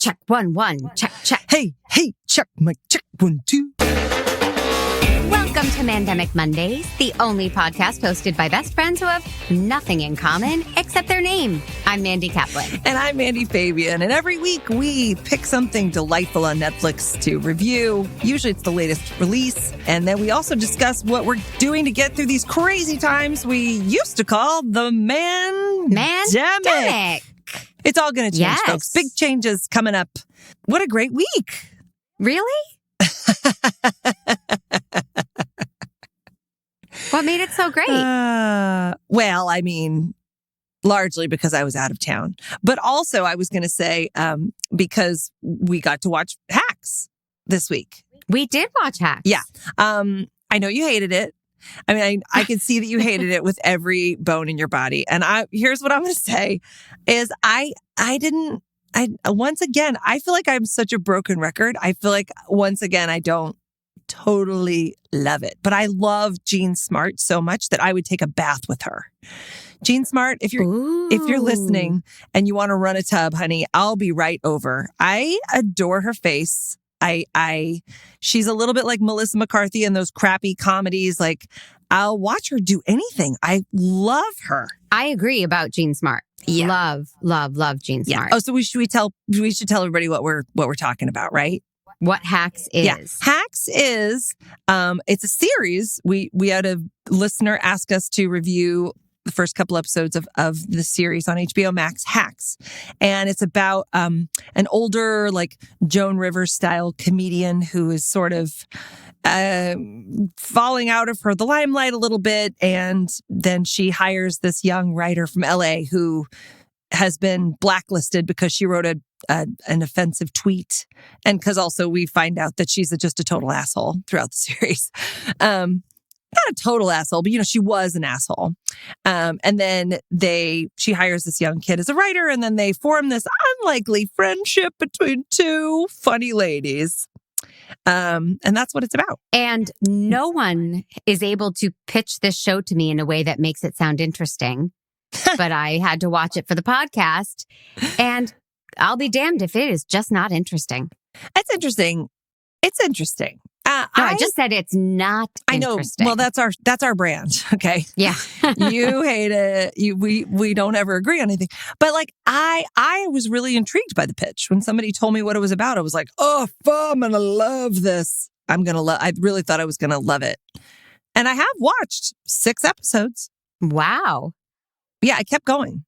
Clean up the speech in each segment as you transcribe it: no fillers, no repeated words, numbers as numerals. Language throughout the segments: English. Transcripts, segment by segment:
check. 1, 1. Check, check. Hey, check, mic check, 1, 2. Welcome to Mandemic Mondays, the only podcast hosted by best friends who have nothing in common except their name. I'm Mandy Kaplan. And I'm Mandy Fabian. And every week we pick something delightful on Netflix to review. Usually it's the latest release. And then we also discuss what we're doing to get through these crazy times we used to call the Mandemic. It's all going to change, folks. Big changes coming up. What a great week. Really? What made it so great? Well, I mean, largely because I was out of town. But also, I was going to say, because we got to watch Hacks this week. We did watch Hacks. Yeah. I know you hated it. I mean, I can see that you hated it with every bone in your body. And here's what I'm going to say is once again, I feel like I'm such a broken record. I feel like once again, I don't totally love it, but I love Jean Smart so much that I would take a bath with her. Jean Smart, if you're listening and you want to run a tub, honey, I'll be right over. I adore her face. She's a little bit like Melissa McCarthy in those crappy comedies. Like, I'll watch her do anything. I love her. I agree about Jean Smart. Yeah. Love Jean Smart. Oh, so we should tell everybody what we're talking about, right? What Hacks is. Yeah. Hacks is, it's a series. We had a listener ask us to review the first couple episodes of the series on HBOMax, Hacks. And it's about an older, like Joan Rivers style comedian who is sort of falling out of the limelight a little bit. And then she hires this young writer from LA who has been blacklisted because she wrote an offensive tweet. And because also we find out that she's just a total asshole throughout the series. Not a total asshole, but, she was an asshole. And then she hires this young kid as a writer, and then they form this unlikely friendship between two funny ladies. And that's what it's about. And no one is able to pitch this show to me in a way that makes it sound interesting. But I had to watch it for the podcast, and I'll be damned if it is just not interesting. It's interesting. It's interesting. I just said it's not interesting. I know. Well, that's our brand. Okay. Yeah. You hate it. We don't ever agree on anything. But like, I was really intrigued by the pitch. When somebody told me what it was about, I was like, oh, I'm going to love this. I really thought I was going to love it. And I have watched 6 episodes. Wow. Yeah. I kept going.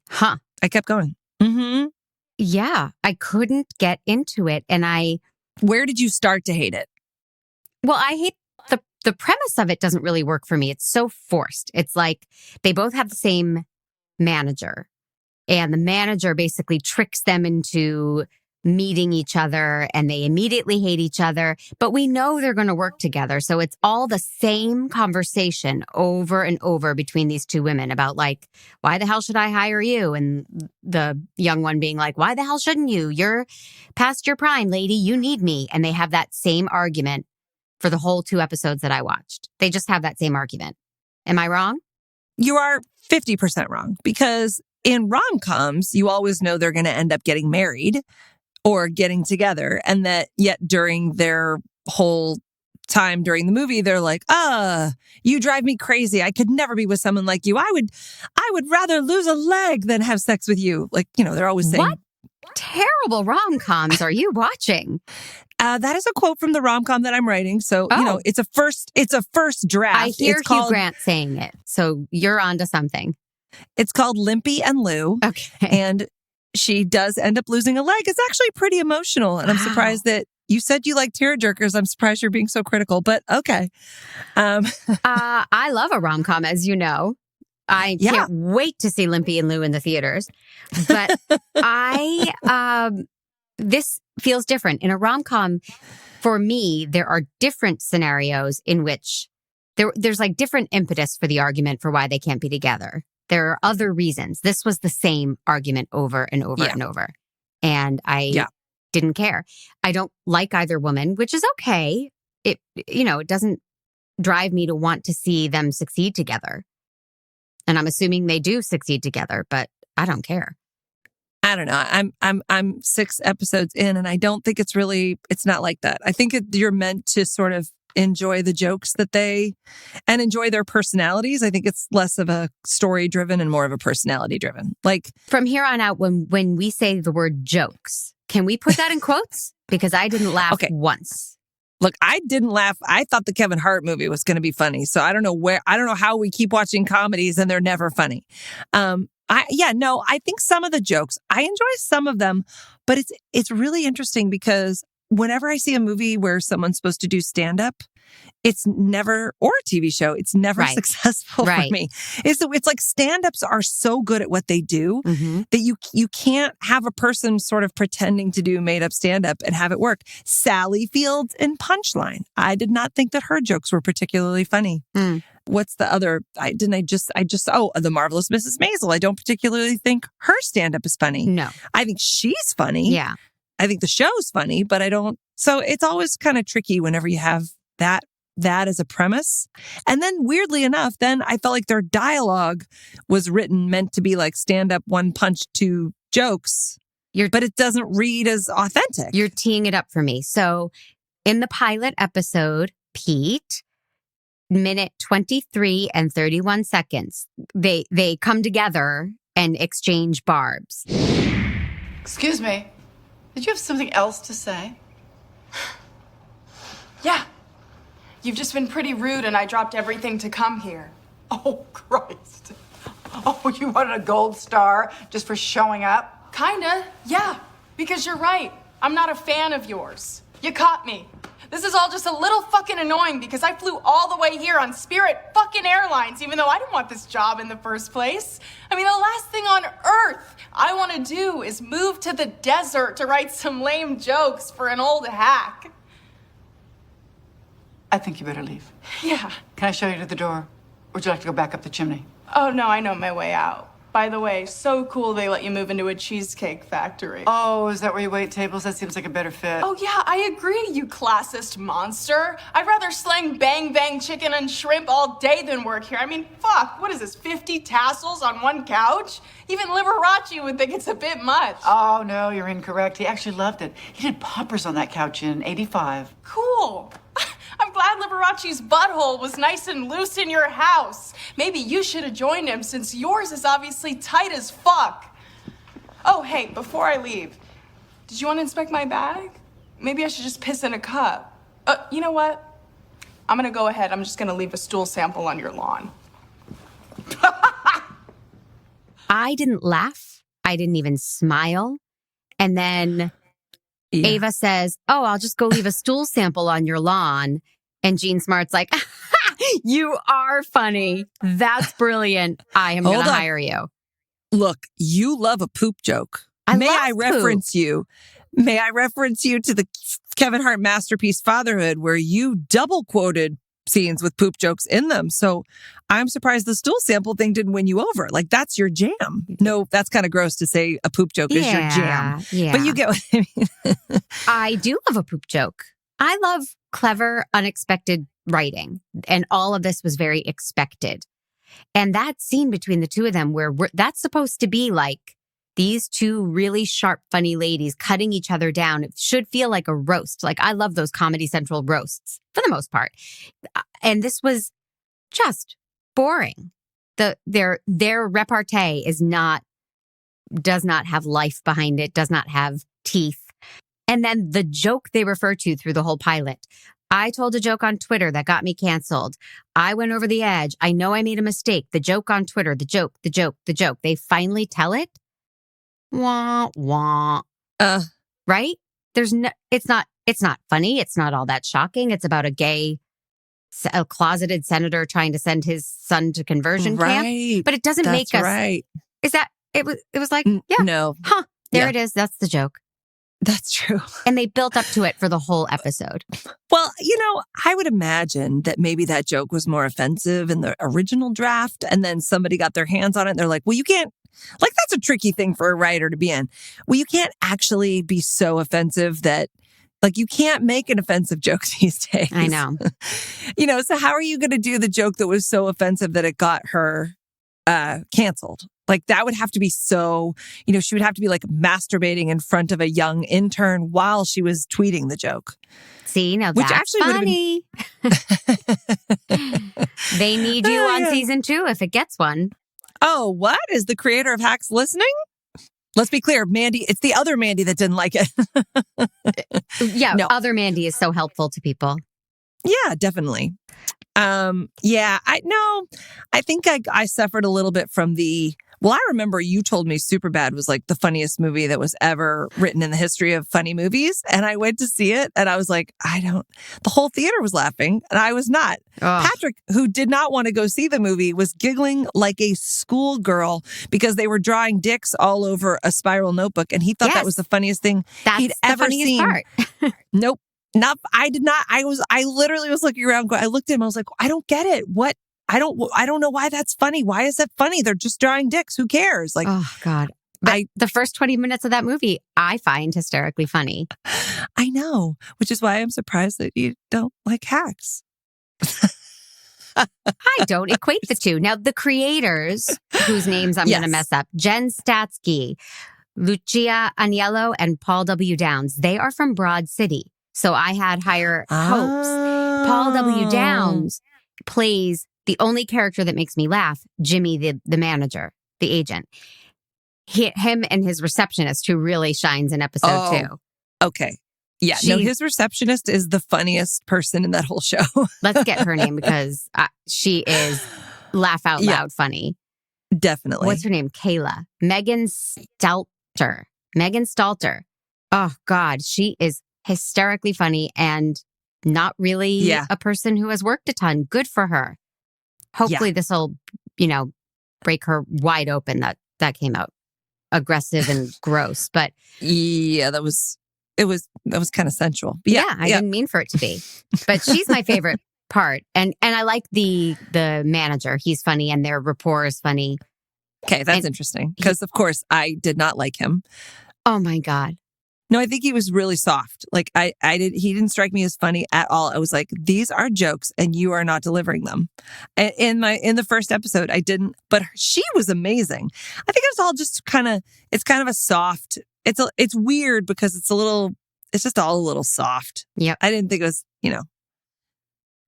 Huh. I kept going. Mm-hmm. Yeah. I couldn't get into it. And where did you start to hate it? Well, I hate the premise of it doesn't really work for me. It's so forced. It's like they both have the same manager, and the manager basically tricks them into meeting each other, and they immediately hate each other, but we know they're going to work together. So it's all the same conversation over and over between these two women about like, why the hell should I hire you? And the young one being like, why the hell shouldn't you? You're past your prime, lady. You need me. And they have that same argument for the whole 2 episodes that I watched. They just have that same argument. Am I wrong? You are 50% wrong, because in rom-coms, you always know they're going to end up getting married or getting together. And that yet during their whole time during the movie, they're like, you drive me crazy. I could never be with someone like you. I would rather lose a leg than have sex with you. Like, they're always saying. What terrible rom-coms are you watching? That is a quote from the rom-com that I'm writing. So, it's a first draft. I hear Hugh Grant saying it. So you're onto something. It's called Limpy and Lou. Okay. And she does end up losing a leg. It's actually pretty emotional. And I'm surprised that you said you like tearjerkers. I'm surprised you're being so critical, but okay. I love a rom-com, as you know. I can't wait to see Limpy and Lou in the theaters. But this feels different. In a rom-com, for me, there are different scenarios in which there's like different impetus for the argument for why they can't be together. There are other reasons. This was the same argument over and over and over. And I didn't care. I don't like either woman, which is okay. It doesn't drive me to want to see them succeed together. And I'm assuming they do succeed together, but I don't care. I don't know. I'm 6 episodes in, and I don't think it's not like that. I think you're meant to sort of enjoy the jokes and enjoy their personalities. I think it's less of a story driven and more of a personality driven. Like from here on out, when we say the word jokes, can we put that in quotes? Because I didn't laugh once. Look, I didn't laugh. I thought the Kevin Hart movie was going to be funny. So I don't know how we keep watching comedies and they're never funny. I think some of the jokes, I enjoy some of them, but it's really interesting because whenever I see a movie where someone's supposed to do stand-up, it's never, or a TV show, it's never successful for me. It's like stand-ups are so good at what they do that you can't have a person sort of pretending to do made-up stand-up and have it work. Sally Fields in Punchline. I did not think that her jokes were particularly funny. What's the other? The Marvelous Mrs. Maisel. I don't particularly think her stand-up is funny. No. I think she's funny. Yeah. I think the show's funny, but I don't. So it's always kind of tricky whenever you have that as a premise. And then weirdly enough, then I felt like their dialogue was meant to be like stand-up, one punch, two jokes, but it doesn't read as authentic. You're teeing it up for me. So in the pilot episode, Pete, minute 23 and 31 seconds, they come together and exchange barbs. Excuse me. Did you have something else to say? Yeah. You've just been pretty rude and I dropped everything to come here. Oh, Christ. Oh, you wanted a gold star just for showing up? Kinda, yeah. Because you're right. I'm not a fan of yours. You caught me. This is all just a little fucking annoying because I flew all the way here on Spirit fucking Airlines, even though I didn't want this job in the first place. I mean, the last thing on earth I want to do is move to the desert to write some lame jokes for an old hack. I think you better leave. Yeah. Can I show you to the door? Or would you like to go back up the chimney? Oh, no, I know my way out. By the way, so cool they let you move into a cheesecake factory. Oh, is that where you wait tables? That seems like a better fit. Oh, yeah, I agree, you classist monster. I'd rather slang bang bang chicken and shrimp all day than work here. I mean, fuck, what is this, 50 tassels on one couch? Even Liberace would think it's a bit much. Oh, no, you're incorrect. He actually loved it. He did poppers on that couch in '85. Cool. I'm glad Liberace's butthole was nice and loose in your house. Maybe you should have joined him since yours is obviously tight as fuck. Oh, hey, before I leave, did you want to inspect my bag? Maybe I should just piss in a cup. You know what? I'm going to go ahead. I'm just going to leave a stool sample on your lawn. I didn't laugh. I didn't even smile. And then Ava says, "Oh, I'll just go leave a stool sample on your lawn." And Jean Smart's like, "You are funny. That's brilliant. I am going to hire you." Look, you love a poop joke. May I reference you to the Kevin Hart masterpiece Fatherhood, where you double quoted scenes with poop jokes in them. So I'm surprised the stool sample thing didn't win you over. Like, that's your jam. No, that's kind of gross to say a poop joke is your jam. Yeah. But you get what I mean. I do love a poop joke. I love clever, unexpected writing. And all of this was very expected. And that scene between the two of them where that's supposed to be like these two really sharp, funny ladies cutting each other down. It should feel like a roast. Like, I love those Comedy Central roasts for the most part. And this was just boring. Their repartee does not have life behind it, does not have teeth. And then the joke they refer to through the whole pilot. I told a joke on Twitter that got me canceled. I went over the edge. I know I made a mistake. The joke on Twitter, the joke. They finally tell it. Wah, wah. Right? It's not funny. It's not all that shocking. It's about a closeted senator trying to send his son to conversion camp. But it doesn't make us. Right. Is that, it was like, yeah. No. Huh. There it is. That's the joke. That's true. And they built up to it for the whole episode. Well, I would imagine that maybe that joke was more offensive in the original draft. And then somebody got their hands on it. And they're like, well, you can't, like, that's a tricky thing for a writer to be in. Well, you can't actually be so offensive that, like, you can't make an offensive joke these days. I know. So how are you going to do the joke that was so offensive that it got her canceled? Like that would have to be so, she would have to be like masturbating in front of a young intern while she was tweeting the joke. See, now Which that's actually funny. They need you on season 2 if it gets one. Oh, what? Is the creator of Hacks listening? Let's be clear, Mandy, it's the other Mandy that didn't like it. Yeah, No. other Mandy is so helpful to people. Yeah, definitely. I think I suffered a little bit from I remember you told me Superbad was like the funniest movie that was ever written in the history of funny movies. And I went to see it and I was like, the whole theater was laughing and I was not. Ugh. Patrick, who did not want to go see the movie, was giggling like a schoolgirl because they were drawing dicks all over a spiral notebook. And he thought that was the funniest thing he'd ever seen. Part. Nope. I did not. I literally was looking around. I looked at him. I was like, I don't get it. What? I don't know why that's funny. Why is that funny? They're just drawing dicks. Who cares? Like, oh God. But the first 20 minutes of that movie, I find hysterically funny. I know, which is why I'm surprised that you don't like Hacks. I don't equate the two. Now, the creators, whose names I'm going to mess up, Jen Statsky, Lucia Aniello, and Paul W. Downs, they are from Broad City. So I had higher hopes. Paul W. Downs plays the only character that makes me laugh, Jimmy, the manager, the agent. Him and his receptionist, who really shines in episode 2. Okay. Yeah. His receptionist is the funniest person in that whole show. Let's get her name because she is laugh out loud funny. Definitely. What's her name? Kayla. Megan Stalter. Oh God, she is hysterically funny and not really a person who has worked a ton. Good for her. Hopefully this will, break her wide open. That came out aggressive and gross, but that was kind of sensual. But I didn't mean for it to be, but she's my favorite part. And I like the manager. He's funny and their rapport is funny. Okay. That's interesting because of course I did not like him. Oh my God. No, I think he was really soft. Like he didn't strike me as funny at all. I was like, these are jokes and you are not delivering them. In the first episode, I didn't, but she was amazing. I think it's all just kind of a soft, it's weird because it's just all a little soft. Yeah. I didn't think it was,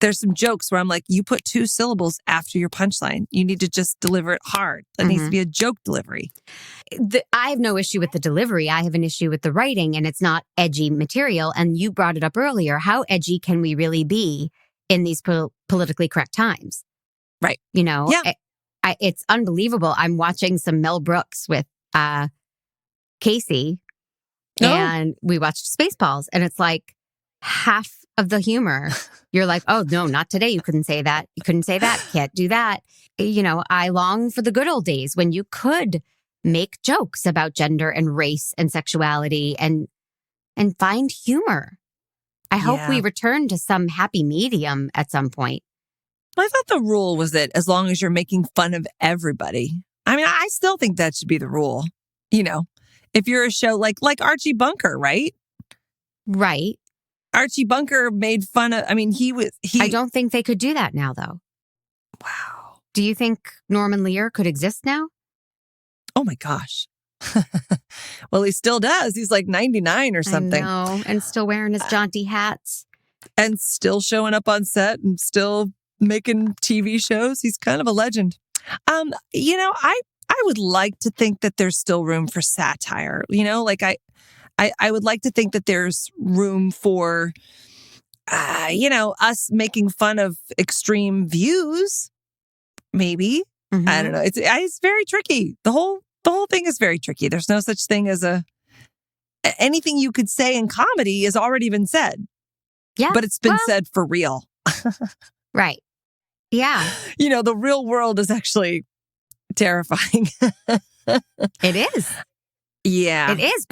there's some jokes where I'm like, you put 2 syllables after your punchline. You need to just deliver it hard. That needs to be a joke delivery. I have no issue with the delivery. I have an issue with the writing, and it's not edgy material. And you brought it up earlier. How edgy can we really be in these politically correct times? Right. It's unbelievable. I'm watching some Mel Brooks with Casey, and we watched Spaceballs, and it's like half of the humor. You're like, oh, no, not today. You couldn't say that. You couldn't say that. Can't do that. I long for the good old days when you could make jokes about gender and race and sexuality and find humor. I hope we return to some happy medium at some point. I thought the rule was that as long as you're making fun of everybody. I mean, I still think that should be the rule. If you're a show like Archie Bunker, right? Right. Archie Bunker made fun of, I don't think they could do that now, though. Wow. Do you think Norman Lear could exist now? Oh my gosh. Well, he still does. He's like 99 or something. I know, and still wearing his jaunty hats. And still showing up on set and still making TV shows. He's kind of a legend. I would like to think that there's still room for satire. I would like to think that there's room for, us making fun of extreme views. Maybe. Mm-hmm. I don't know. It's very tricky. The whole thing is very tricky. There's no such thing as anything you could say in comedy has already been said. Yeah. But it's been said for real. Right. Yeah. The real world is actually terrifying. It is. Yeah. It is.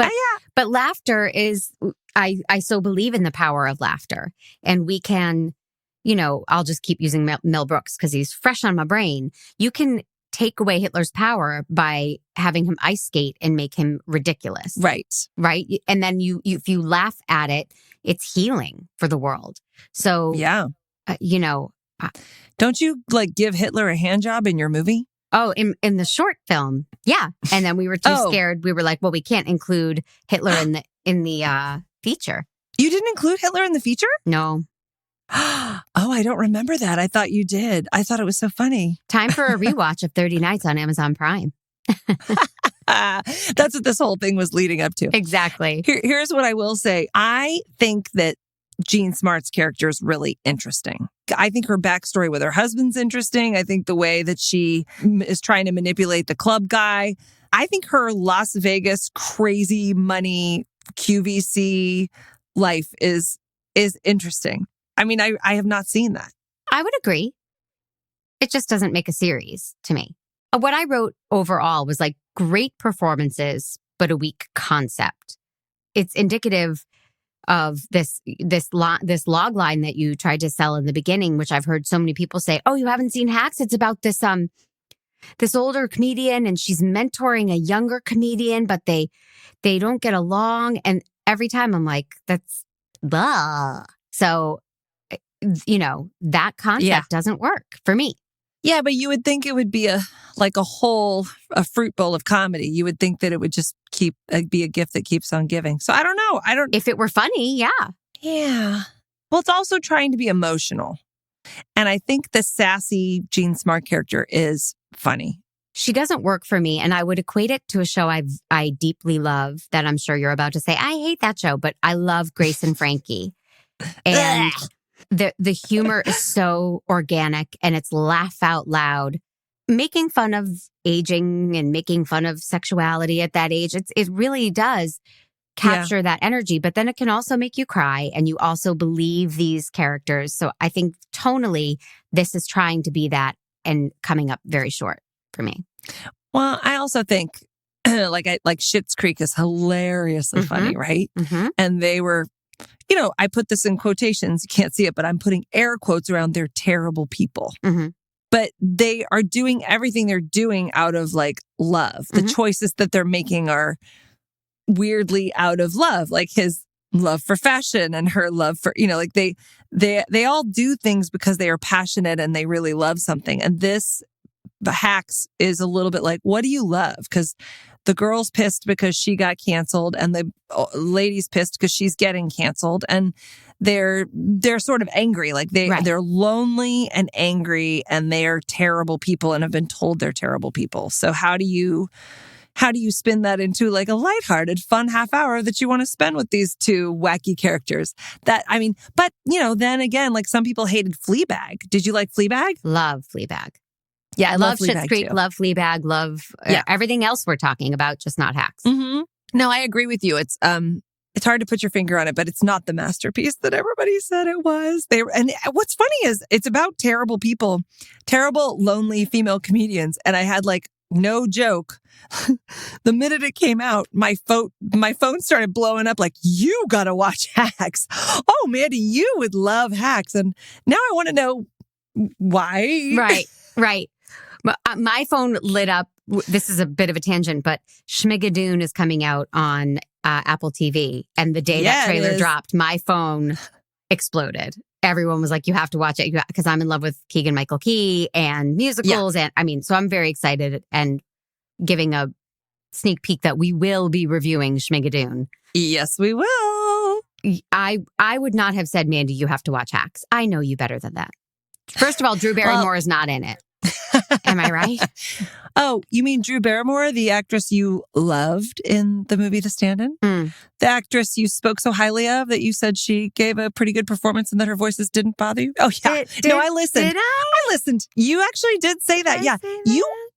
But laughter is, I so believe in the power of laughter. And we can, I'll just keep using Mel Brooks because he's fresh on my brain. You can take away Hitler's power by having him ice skate and make him ridiculous. Right. Right. And then if you laugh at it, it's healing for the world. So, yeah. Don't you give Hitler a hand job in your movie? Oh, in the short film. Yeah. And then we were too Oh. scared. We were like, well, we can't include Hitler in the feature. You didn't include Hitler in the feature? No. Oh, I don't remember that. I thought you did. I thought it was so funny. Time for a rewatch of 30 Nights on Amazon Prime. That's what this whole thing was leading up to. Exactly. Here's what I will say. I think that Jean Smart's character is really interesting. I think her backstory with her husband's interesting. I think the way that she is trying to manipulate the club guy. I think her Las Vegas crazy money QVC life is interesting. I mean, I have not seen that. I would agree. It just doesn't make a series to me. What I wrote overall was like great performances, but a weak concept. It's indicative of this log line that you tried to sell in the beginning, which I've heard so many people say, "Oh, you haven't seen Hacks? It's about this older comedian and she's mentoring a younger comedian, but they don't get along." And every time I'm like, that's blah. So, that concept doesn't work for me. Yeah, but you would think it would be a fruit bowl of comedy. You would think that it would just be a gift that keeps on giving. So I don't know. If it were funny, yeah. Yeah. Well, it's also trying to be emotional. And I think the sassy Jean Smart character is funny. She doesn't work for me. And I would equate it to a show I deeply love that I'm sure you're about to say, I hate that show, but I love Grace and Frankie. And the humor is so organic and it's laugh out loud, making fun of aging and making fun of sexuality at that age. It really does capture that energy, but then it can also make you cry and you also believe these characters. So I think tonally, this is trying to be that and coming up very short for me. Well, I also think like Schitt's Creek is hilariously funny, right? Mm-hmm. And they were, I put this in quotations. You can't see it, but I'm putting air quotes around they're terrible people. Mm-hmm. But they are doing everything they're doing out of like love. The choices that they're making are weirdly out of love, like his love for fashion and her love for, like they all do things because they are passionate and they really love something. And the Hacks is a little bit like, what do you love? Because the girl's pissed because she got canceled and the lady's pissed because she's getting canceled. And they're sort of angry. Like they're lonely and angry and they're terrible people and have been told they're terrible people. So how do you spin that into like a lighthearted, fun half hour that you want to spend with these two wacky characters? But then again, like some people hated Fleabag. Did you like Fleabag? Love Fleabag. Yeah, I love Fleabag Schitt's Creek, too. love Fleabag, love everything else we're talking about, just not Hacks. Mm-hmm. No, I agree with you. It's hard to put your finger on it, but it's not the masterpiece that everybody said it was. And what's funny is it's about terrible people, terrible, lonely female comedians. And I had like no joke. The minute it came out, my phone started blowing up like, you got to watch Hacks. Oh, Mandy, you would love Hacks. And now I want to know why. Right. My phone lit up. This is a bit of a tangent, but Schmigadoon is coming out on Apple TV. And the day that trailer dropped, my phone exploded. Everyone was like, you have to watch it because I'm in love with Keegan-Michael Key and musicals. Yeah. And so I'm very excited and giving a sneak peek that we will be reviewing Schmigadoon. Yes, we will. I would not have said, Mandy, you have to watch Hacks. I know you better than that. First of all, Drew Barrymore is not in it. Am I right? Oh, you mean Drew Barrymore, the actress you loved in the movie The Stand-In? Mm. The actress you spoke so highly of that you said she gave a pretty good performance and that her voices didn't bother you? Oh, yeah. No, I listened. Did I? I listened. You actually did say that. Yeah.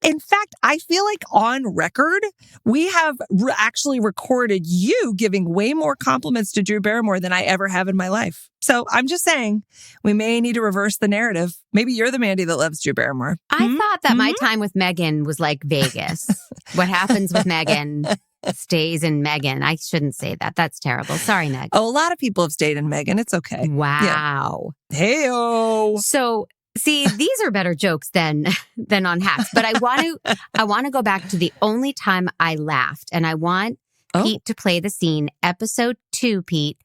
In fact, I feel like on record, we have actually recorded you giving way more compliments to Drew Barrymore than I ever have in my life. So I'm just saying we may need to reverse the narrative. Maybe you're the Mandy that loves Drew Barrymore. I thought that my time with Megan was like Vegas. What happens with Megan stays in Megan. I shouldn't say that. That's terrible. Sorry, Meg. Oh, a lot of people have stayed in Megan. It's okay. Wow. Yeah. Hey-o. So, see, these are better jokes than on Hacks. But I want to go back to the only time I laughed, and I want Pete to play the scene. Episode 2, Pete,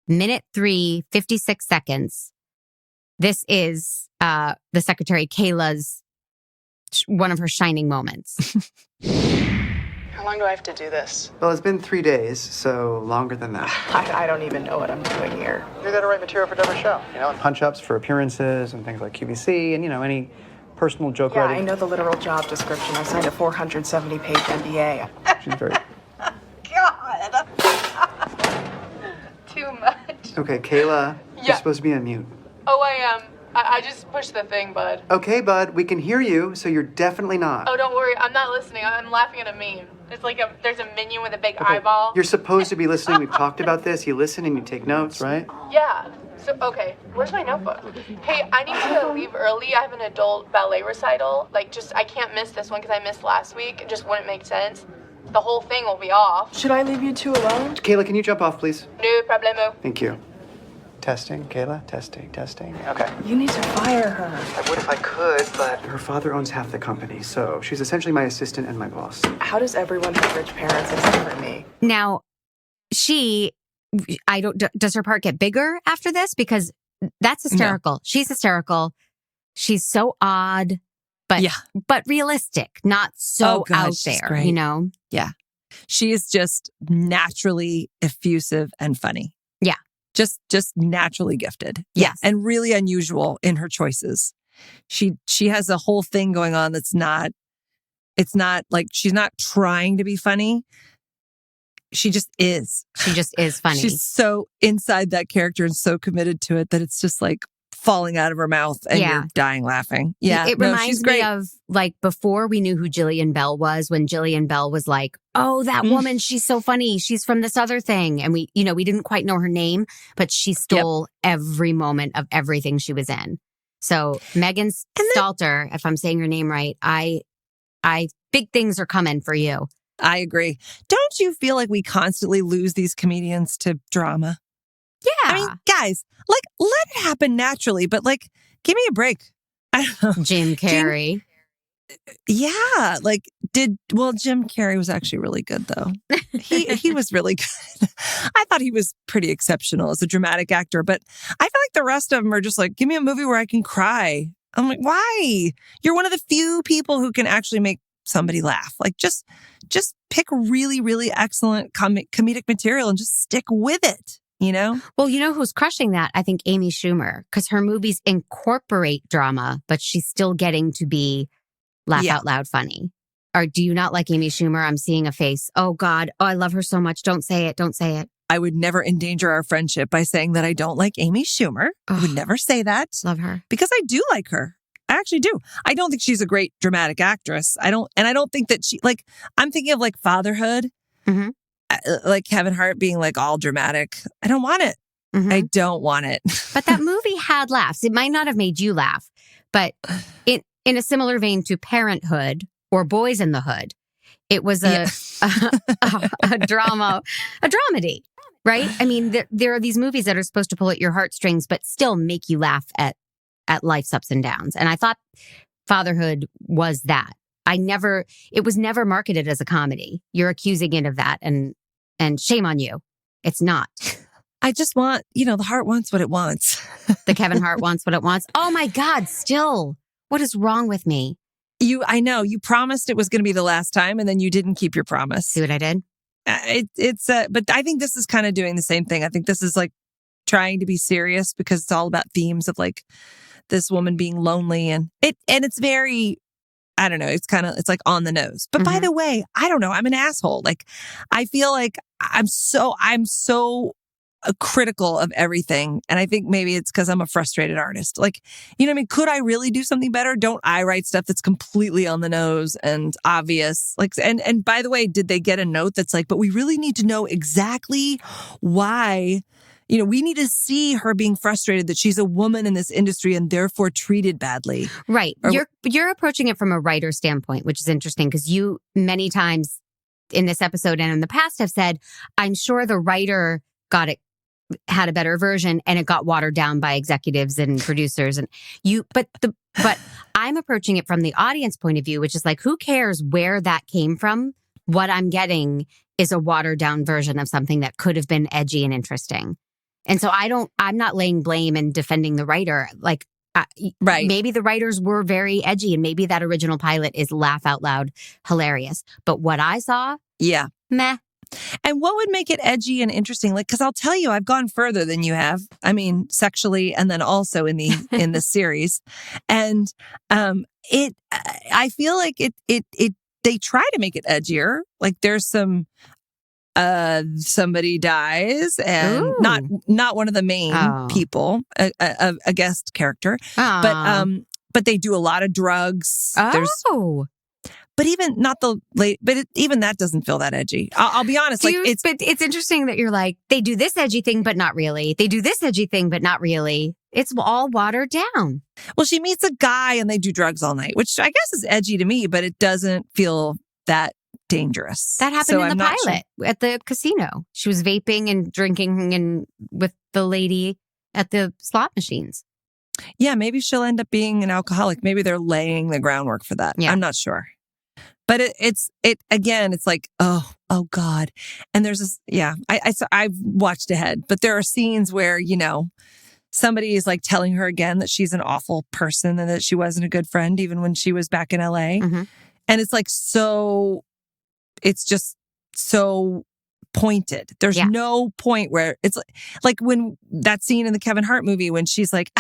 minute 3, 56 seconds. This is the secretary Kayla's one of her shining moments. How long do I have to do this? Well, it's been 3 days, so longer than that. I don't even know what I'm doing here. You're there to write material for Deborah's show, and punch-ups for appearances and things like QVC and, any personal joke Yeah, writing. I know the literal job description. I signed a 470-page NDA. She's very... God! Too much. Okay, Kayla, Yeah. you're supposed to be on mute. Oh, I am. I just pushed the thing, bud. Okay, bud, we can hear you, so you're definitely not. Oh, don't worry. I'm not listening. I'm laughing at a meme. It's like there's a minion with a big eyeball. You're supposed to be listening. We've talked about this. You listen and you take notes, right? Yeah. So, okay. Where's my notebook? Hey, I need to leave early. I have an adult ballet recital. I can't miss this one because I missed last week. It just wouldn't make sense. The whole thing will be off. Should I leave you two alone? Kayla, can you jump off, please? No problemo. Thank you. Testing, Kayla. Testing. Okay. You need to fire her. I would if I could, but her father owns half the company, so she's essentially my assistant and my boss. How does everyone have rich parents except for me? Now, does her part get bigger after this? Because that's hysterical. No. She's hysterical. She's so odd, but realistic, not so out there, great. Yeah. She is just naturally effusive and funny. Yeah. Just naturally gifted. Yes. Yeah. And really unusual in her choices. She has a whole thing going on it's not like she's not trying to be funny. She just is. She just is funny. She's so inside that character and so committed to it that it's just like falling out of her mouth and you're dying laughing. Yeah. It reminds me of before we knew who Jillian Bell was, when Jillian Bell was like, oh, that woman, she's so funny. She's from this other thing. And we didn't quite know her name, but she stole every moment of everything she was in. So Megan Stalter, if I'm saying your name right, I big things are coming for you. I agree. Don't you feel like we constantly lose these comedians to drama? Yeah. I mean, guys, let it happen naturally, but give me a break. I don't know. Jim Carrey. Jim Carrey was actually really good though. He was really good. I thought he was pretty exceptional as a dramatic actor, but I feel like the rest of them are just give me a movie where I can cry. I'm like, why? You're one of the few people who can actually make somebody laugh. Just pick really, really excellent comedic material and just stick with it. Well, who's crushing that? I think Amy Schumer, because her movies incorporate drama, but she's still getting to be laugh out loud funny. Or do you not like Amy Schumer? I'm seeing a face. Oh God. Oh, I love her so much. Don't say it. Don't say it. I would never endanger our friendship by saying that I don't like Amy Schumer. I would never say that. Love her. Because I do like her. I actually do. I don't think she's a great dramatic actress. I don't think that she, I'm thinking of Fatherhood. Mm-hmm. Kevin Hart being all dramatic. I don't want it. Mm-hmm. I don't want it. But that movie had laughs. It might not have made you laugh, but in a similar vein to Parenthood or Boys in the Hood, it was a drama, a dramedy, right? I mean, there are these movies that are supposed to pull at your heartstrings, but still make you laugh at life's ups and downs. And I thought Fatherhood was that. It was never marketed as a comedy. You're accusing it of that, and shame on you. It's not. I just want, the heart wants what it wants. The Kevin Hart wants what it wants. Oh my God, still. What is wrong with me? I know you promised it was going to be the last time and then you didn't keep your promise. See what I did? But I think this is kind of doing the same thing. I think this is trying to be serious because it's all about themes of this woman being lonely and it's very, I don't know. It's on the nose. But by the way, I don't know. I'm an asshole. I feel like I'm so critical of everything. And I think maybe it's because I'm a frustrated artist. Could I really do something better? Don't I write stuff that's completely on the nose and obvious? And by the way, did they get a note that's but we really need to know exactly why. We need to see her being frustrated that she's a woman in this industry and therefore treated badly. Right. You're approaching it from a writer standpoint, which is interesting because you many times in this episode and in the past have said, I'm sure the writer had a better version and it got watered down by executives and producers but I'm approaching it from the audience point of view, which is who cares where that came from? What I'm getting is a watered down version of something that could have been edgy and interesting. And so I'm not laying blame and defending the writer. Right. Maybe the writers were very edgy and maybe that original pilot is laugh out loud hilarious. But what I saw, Yeah. meh. And what would make it edgy and interesting? Like, because I'll tell you, I've gone further than you have. I mean, sexually, and then also in the series, and I feel like they try to make it edgier. Like, there's some somebody dies, and not one of the main people, a guest character, but they do a lot of drugs. But even not the late, but even that doesn't feel that edgy. I'll be honest. But it's interesting that you're like, they do this edgy thing, but not really. They do this edgy thing, but not really. It's all watered down. Well, she meets a guy and they do drugs all night, which I guess is edgy to me, but it doesn't feel that dangerous. That happened in the pilot at the casino. She was vaping and drinking and with the lady at the slot machines. Yeah, maybe she'll end up being an alcoholic. Maybe they're laying the groundwork for that. Yeah. I'm not sure. But it's like, oh God. And there's this, I've watched ahead, but there are scenes where, somebody is like telling her again that she's an awful person and that she wasn't a good friend, even when she was back in LA. Mm-hmm. And it's like, it's just so pointed. There's no point where it's like when that scene in the Kevin Hart movie when she's like,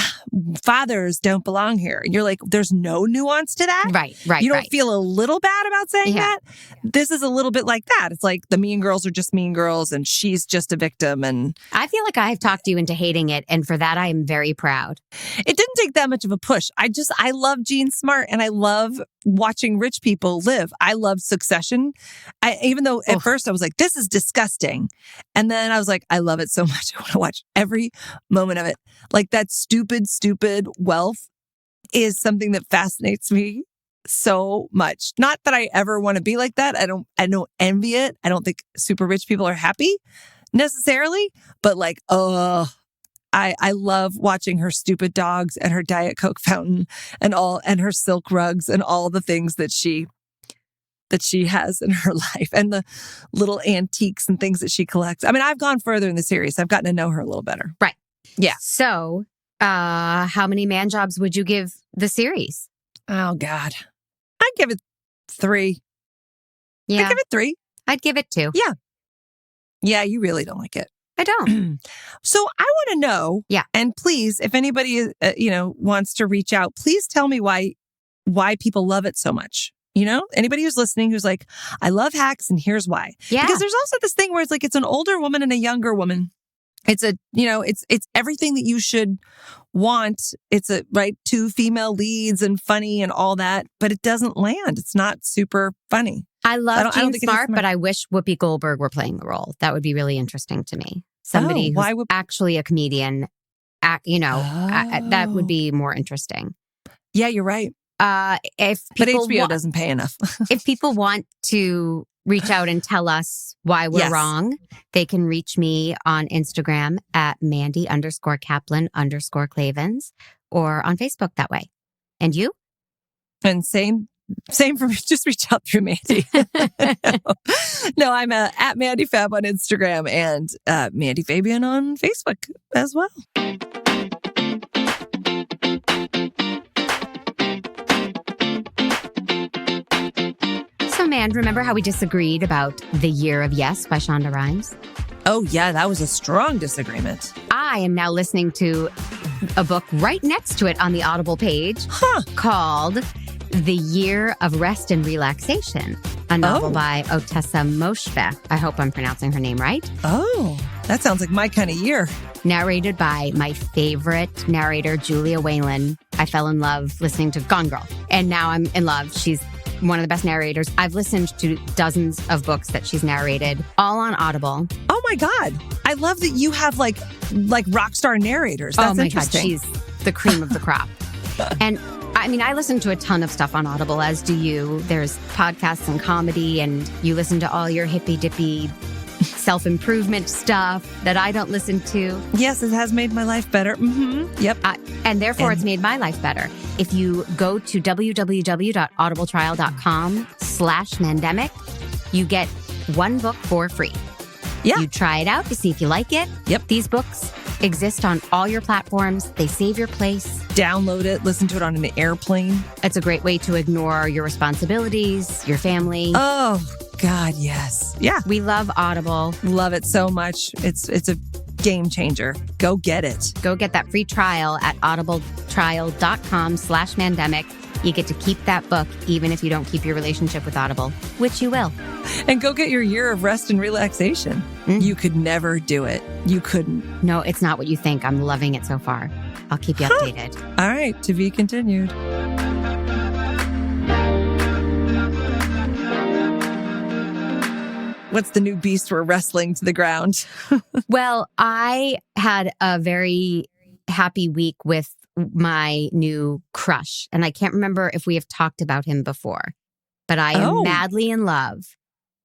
fathers don't belong here. And you're like, there's no nuance to that. Right. You don't feel a little bad about saying that. This is a little bit like that. It's like the mean girls are just mean girls and she's just a victim. And I feel like I've talked you into hating it. And for that, I am very proud. It didn't take that much of a push. I love Jean Smart and I love watching rich people live. I love Succession. Even though at first I was like, this is disgusting. And then I was like, I love it so much. I want to watch every moment of it. Like that stupid wealth is something that fascinates me so much. Not that I ever want to be like that. I don't envy it. I don't think super rich people are happy necessarily, but like, I love watching her stupid dogs and her Diet Coke fountain and her silk rugs and all the things that she has in her life and the little antiques and things that she collects. I mean, I've gone further in the series. I've gotten to know her a little better. Right. Yeah. So, how many man jobs would you give the series? Oh, God. I'd give it 3. Yeah. I'd give it 3. I'd give it 2. Yeah. Yeah, you really don't like it. I don't. So I want to know. Yeah. And please, if anybody, wants to reach out, please tell me why people love it so much. Anybody who's listening who's like, I love Hacks and here's why. Yeah. Because there's also this thing where it's like, it's an older woman and a younger woman. It's it's everything that you should want. It's two female leads and funny and all that, but it doesn't land. It's not super funny. I love Jean Smart, but I wish Whoopi Goldberg were playing the role. That would be really interesting to me. Somebody who's actually a comedian, that would be more interesting. Yeah, you're right. But HBO doesn't pay enough. If people want to reach out and tell us why we're wrong, they can reach me on Instagram at Mandy_Kaplan_Clavens or on Facebook that way. And you? And same for me. Just reach out through Mandy. No, I'm at Mandy Fab on Instagram and Mandy Fabian on Facebook as well. So, man, remember how we disagreed about The Year of Yes by Shonda Rhimes? Oh, yeah, that was a strong disagreement. I am now listening to a book right next to it on the Audible page called The Year of Rest and Relaxation, a novel by Otessa Moshfegh. I hope I'm pronouncing her name right. Oh, that sounds like my kind of year. Narrated by my favorite narrator, Julia Whalen. I fell in love listening to Gone Girl, and now I'm in love. She's one of the best narrators. I've listened to dozens of books that she's narrated, all on Audible. Oh my God. I love that you have like rock star narrators. That's interesting. God, she's the cream of the crop. And I mean, I listen to a ton of stuff on Audible, as do you. There's podcasts and comedy, and you listen to all your hippy-dippy self-improvement stuff that I don't listen to. Yes, it has made my life better. Mm-hmm. Yep. And therefore, it's made my life better. If you go to www.audibletrial.com/mandemic, you get 1 book for free. Yeah. You try it out to see if you like it. Yep. These books, exist on all your platforms. They save your place. Download it, listen to it on an airplane. It's a great way to ignore your responsibilities, your family. Oh, God, yes. Yeah. We love Audible. Love it so much. It's a game changer. Go get it. Go get that free trial at audibletrial.com/mandemic. You get to keep that book even if you don't keep your relationship with Audible, which you will. And go get your year of rest and relaxation. You could never do it. You couldn't. No, it's not what you think. I'm loving it so far. I'll keep you updated. All right. To be continued. What's the new beast we're wrestling to the ground? Well, I had a very happy week with my new crush. And I can't remember if we have talked about him before, but I am madly in love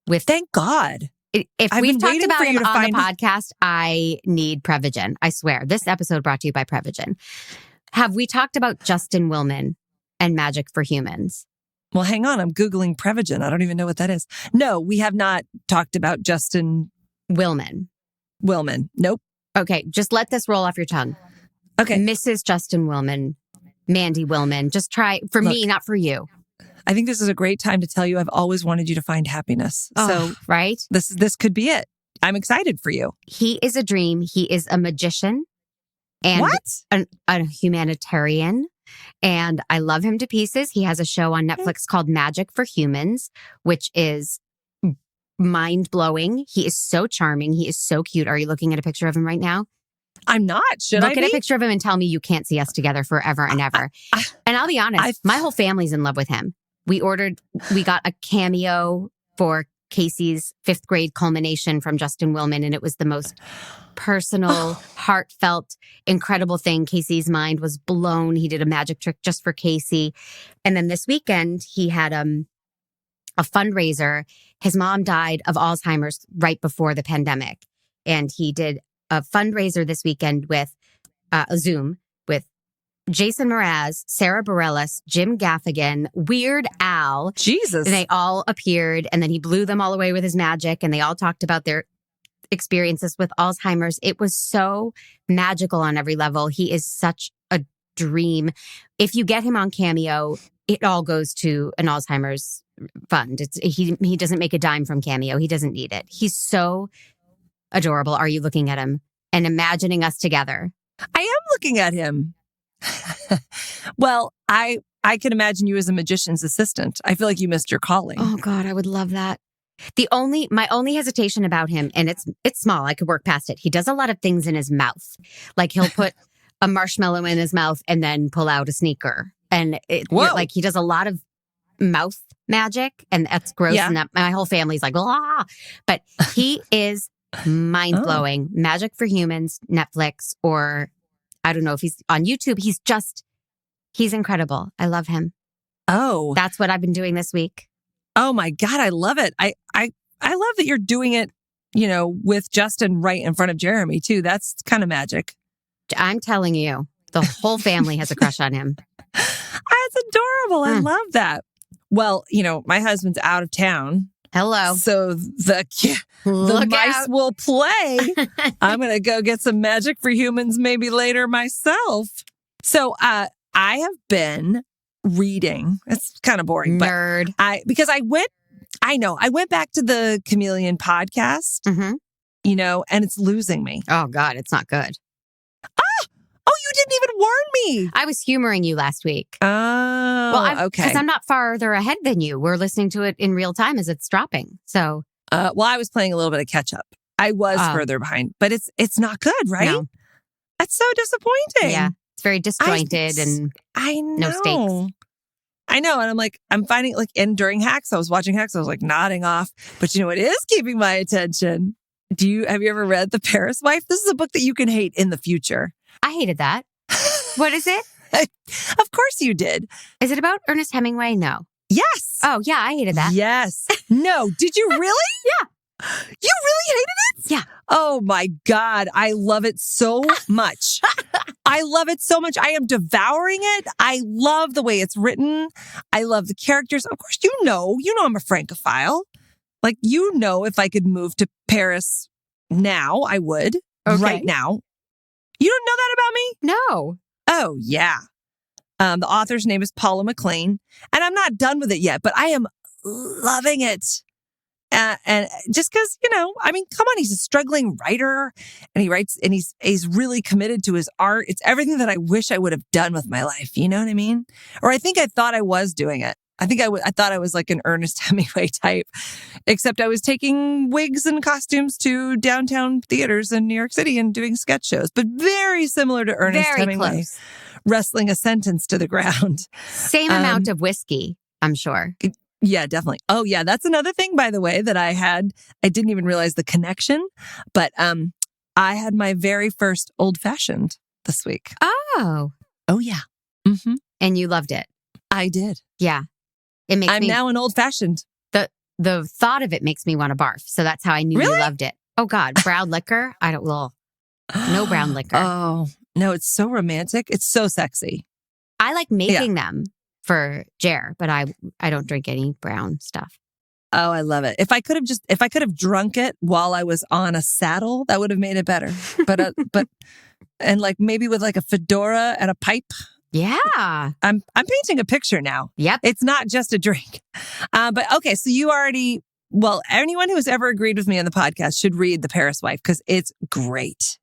with... Thank God. If I've we've been talked waiting about for you him to on find- the podcast, I need Prevagen. I swear. This episode brought to you by Prevagen. Have we talked about Justin Willman and Magic for Humans? Well, hang on. I'm Googling Prevagen. I don't even know what that is. No, we have not talked about Justin Willman. Nope. Okay, just let this roll off your tongue. Okay. Mrs. Justin Willman, Mandy Willman. Just try, for me, not for you. I think this is a great time to tell you I've always wanted you to find happiness. So right? This could be it. I'm excited for you. He is a dream. He is a magician and a humanitarian. And I love him to pieces. He has a show on Netflix called Magic for Humans, which is mind-blowing. He is so charming. He is so cute. Are you looking at a picture of him right now? I'm not. Should Look I at be? a picture of him and tell me you can't see us together forever and ever. And I'll be honest, my whole family's in love with him. We got a cameo for Casey's 5th grade culmination from Justin Willman, and it was the most personal, heartfelt, incredible thing. Casey's mind was blown. He did a magic trick just for Casey. And then this weekend, he had a fundraiser. His mom died of Alzheimer's right before the pandemic. And he did a fundraiser this weekend with a Zoom with Jason Mraz, Sarah Bareilles, Jim Gaffigan, Weird Al. Jesus. And they all appeared, and then he blew them all away with his magic, and they all talked about their experiences with Alzheimer's. It was so magical on every level. He is such a dream. If you get him on Cameo, it all goes to an Alzheimer's fund. He doesn't make a dime from Cameo. He doesn't need it. He's so adorable. Are you looking at him and imagining us together? I am looking at him. Well, I can imagine you as a magician's assistant. I feel like you missed your calling. Oh God, I would love that. My only hesitation about him, and it's small, I could work past it. He does a lot of things in his mouth. Like he'll put a marshmallow in his mouth and then pull out a sneaker. And like he does a lot of mouth magic, and that's gross. Yeah. And that, my whole family's like, ah. But he is mind-blowing. Magic for Humans, Netflix, or I don't know if he's on YouTube. He's incredible. I love him. Oh. That's what I've been doing this week. Oh my God, I love it. I love that you're doing it, with Justin right in front of Jeremy too. That's kind of magic. I'm telling you, the whole family has a crush on him. That's adorable. I love that. Well, my husband's out of town. Hello. So the mice will play. I'm going to go get some Magic for Humans maybe later myself. So I have been reading. It's kind of boring. Nerd. But I went back to the Chameleon podcast, and it's losing me. Oh God, it's not good. Oh, you didn't even warn me. I was humoring you last week. Oh, well, okay. Because I'm not farther ahead than you. We're listening to it in real time as it's dropping. So, well, I was playing a little bit of catch up. I was further behind, but it's not good, right? No. That's so disappointing. Yeah, it's very disjointed and I know. no stakes. I know. And I'm finding and during Hacks, I was watching Hacks. I was nodding off, but what is keeping my attention? Have you ever read The Paris Wife? This is a book that you can hate in the future. I hated that. What is it? Of course you did. Is it about Ernest Hemingway? No. Yes. Oh, yeah, I hated that. Yes. No. Did you really? Yeah. You really hated it? Yeah. Oh my God. I love it so much. I love it so much. I am devouring it. I love the way it's written. I love the characters. Of course, you know I'm a Francophile. If I could move to Paris now, I would. Okay. Right now. You don't know that about me? No. Oh, yeah. The author's name is Paula McLean, and I'm not done with it yet, but I am loving it. And just because, I mean, come on, he's a struggling writer, and he writes, and he's really committed to his art. It's everything that I wish I would have done with my life. You know what I mean? Or I think I thought I was doing it. I thought I was like an Ernest Hemingway type, except I was taking wigs and costumes to downtown theaters in New York City and doing sketch shows, but very similar to Ernest Hemingway, close. Wrestling a sentence to the ground. Same amount of whiskey, I'm sure. Yeah, definitely. Oh, yeah. That's another thing, by the way, that I had. I didn't even realize the connection, but I had my very first old fashioned this week. Oh. Oh, yeah. Mm-hmm. And you loved it. I did. Yeah. I'm now an old fashioned. The thought of it makes me want to barf. So that's how I knew you loved it. Oh, God. Brown liquor? No brown liquor. Oh, no. It's so romantic. It's so sexy. I like making them for Jer, but I don't drink any brown stuff. Oh, I love it. If I could have drunk it while I was on a saddle, that would have made it better. But and like maybe with like a fedora and a pipe. Yeah. I'm painting a picture now. Yep. It's not just a drink. But okay, so anyone who's ever agreed with me on the podcast should read The Paris Wife because it's great.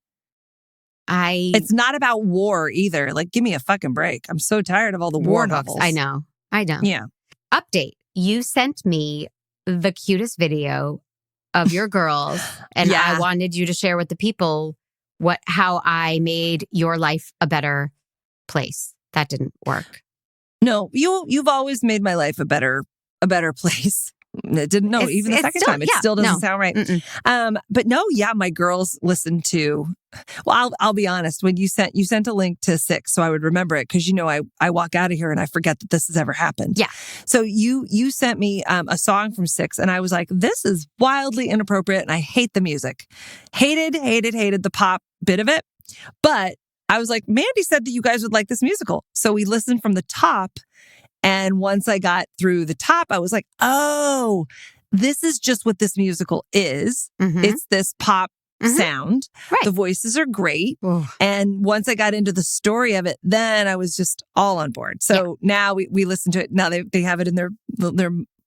It's not about war either. Like, give me a fucking break. I'm so tired of all the war novels. I know. Yeah. Update. You sent me the cutest video of your girls, and I wanted you to share with the people how I made your life a better place. That didn't work. No, you've always made my life a better place. It didn't. No, even the second time, it still doesn't sound right. But no, my girls listened to. Well, I'll be honest. When you sent a link to 6, so I would remember it because I walk out of here and I forget that this has ever happened. Yeah. So you sent me a song from 6, and I was like, this is wildly inappropriate, and I hate the music. Hated the pop bit of it, but I was like, Mandy said that you guys would like this musical, so we listened from the top. And once I got through the top, I was like, oh, this is just what this musical is. Mm-hmm. It's this pop sound. Right. The voices are great. Oh. And once I got into the story of it, then I was just all on board. So now we listen to it. Now they have it in their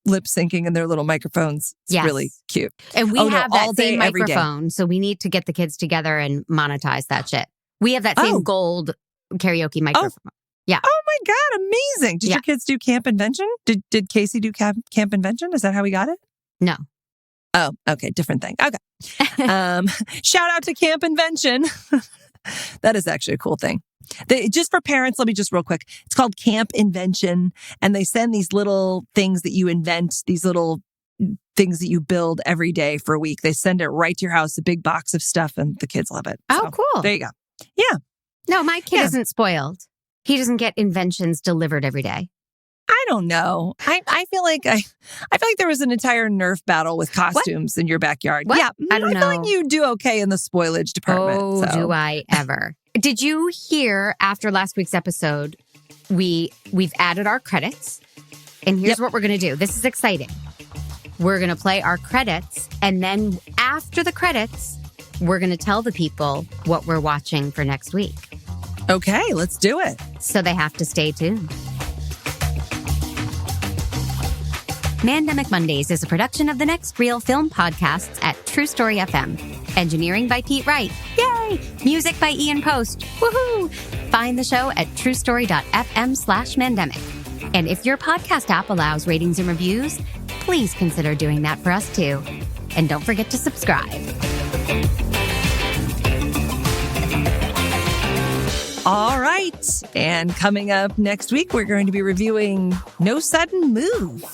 lip syncing and their little microphones. It's really cute. And we have that same microphone. So we need to get the kids together and monetize that shit. We have that same gold karaoke microphone. Yeah. Oh my God, amazing. Did your kids do Camp Invention? Did Casey do Camp Invention? Is that how we got it? No. Oh, okay. Different thing. Okay. Shout out to Camp Invention. That is actually a cool thing. Just for parents, let me just real quick. It's called Camp Invention. And they send these little things that you invent, these little things that you build every day for a week. They send it right to your house, a big box of stuff, and the kids love it. Oh, cool. There you go. Yeah. No, my kid isn't spoiled. He doesn't get inventions delivered every day. I don't know. I feel like there was an entire Nerf battle with costumes in your backyard. What? Yeah, I don't know. I feel like you do okay in the spoilage department. Oh, so. Do I ever? Did you hear after last week's episode? We've added our credits, and here's what we're going to do. This is exciting. We're going to play our credits, and then after the credits, we're going to tell the people what we're watching for next week. Okay, let's do it. So they have to stay tuned. Mandemic Mondays is a production of the Next Reel Film podcasts at True Story FM. Engineering by Pete Wright. Yay! Music by Ian Post. Woohoo! Find the show at truestory.fm/Mandemic. And if your podcast app allows ratings and reviews, please consider doing that for us too. And don't forget to subscribe. All right. And coming up next week, we're going to be reviewing No Sudden Move.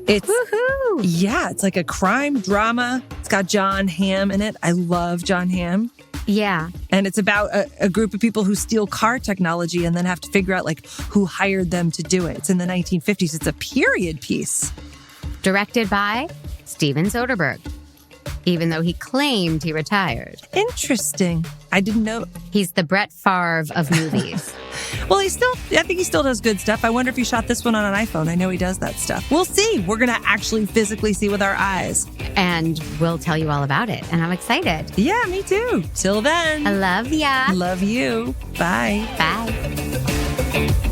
It's woohoo! Yeah, it's like a crime drama. It's got John Hamm in it. I love John Hamm. Yeah. And it's about a group of people who steal car technology and then have to figure out like who hired them to do it. It's in the 1950s. It's a period piece. Directed by Steven Soderbergh. even though he claimed he retired. Interesting. I didn't know. He's the Brett Favre of movies. Well, I think he still does good stuff. I wonder if he shot this one on an iPhone. I know he does that stuff. We'll see. We're going to actually physically see with our eyes. And we'll tell you all about it. And I'm excited. Yeah, me too. Till then. I love ya. Love you. Bye. Bye.